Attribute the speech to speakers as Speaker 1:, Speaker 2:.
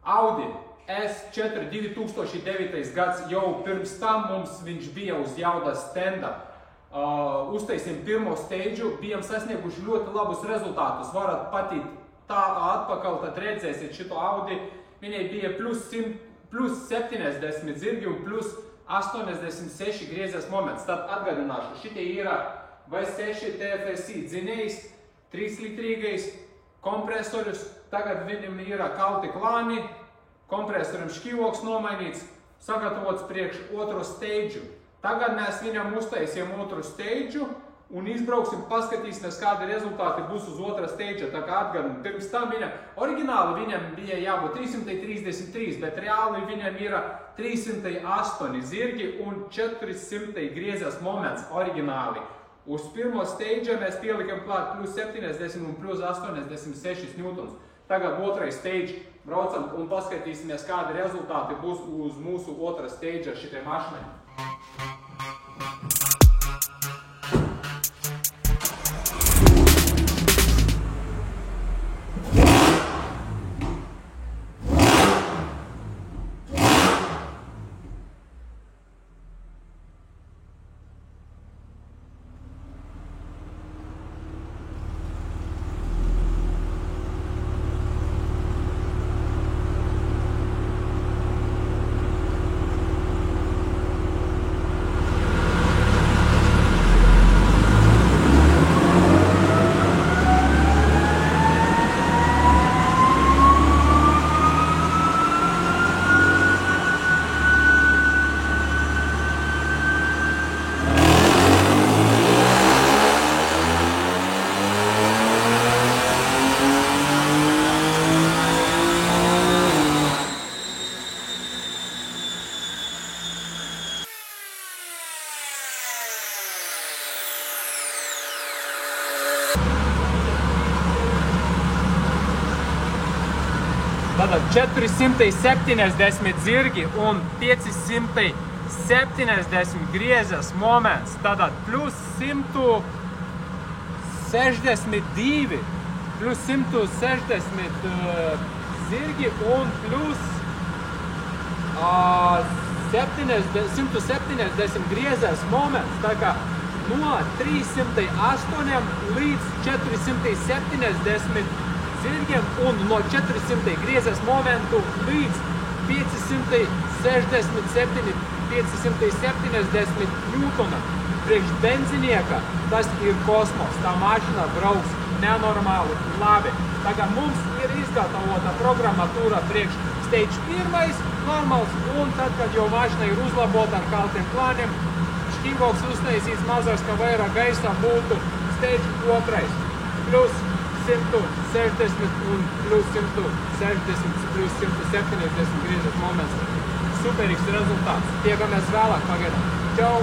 Speaker 1: Audi S4 2009. gads, jau pirms tam mums viņš bija uz jauda stenda. Uztaisim pirmo steidžu, bijām sasnieguši ļoti labus rezultātus. Varat patīt tā atpakaļ, tad redzēsiet šito Audi. Viņai bija plus 70 zirgi un plus 86 griezes moments. Tad atgādināšu, šitie ir V6 TFSI dzinējs, 3-litrīgais kompresorius. Tagad viņam ir kalti klāni, kompresoram šķīvoks nomainīts, sagatavots priekš otro steidžu. Tagad mēs viņam uztaisiem otru steidžu un izbrauksim, paskatīsimies, kādi rezultāti būs uz otrā steidža. Tā kā atgādinu, pirms tam oriģināli viņam bija jābūt 333, bet reāli viņam ir 308 zirgi un 400 griezes moments oriģināli. Uz pirmo steidža mēs pielikam klāt plus 70 un plus 86 newtons. Tagad otrais steidž braucam un paskatīsimies, kādi rezultāti būs uz mūsu otrā steidža šitai mašinai. Tātad 470 zirgi un 570 griezes moments. Tātad plus 162, plus 160 zirgi un plus 170 griezes moments. Tā kā no 308 līdz 470 zirgiem un no 400 griezes momentu līdz 570 newtona. Priekš benzinieka tas ir kosmos. Tā mašina brauks nenormāli labi. Tā kā mums ir izgatavota programmatūra priekš stage 1, normāls, un tad, kad jau mašina ir uzlabota ar kaltiem klāniem, šķīvoks uztaisīts mazāks, ka vairāk gaisa būtu stage 2. Plus 160 un plus 160, plus 170 griezes moments. Superīgs rezultāts. Tiekamies vēlāk pagaidām. Čau!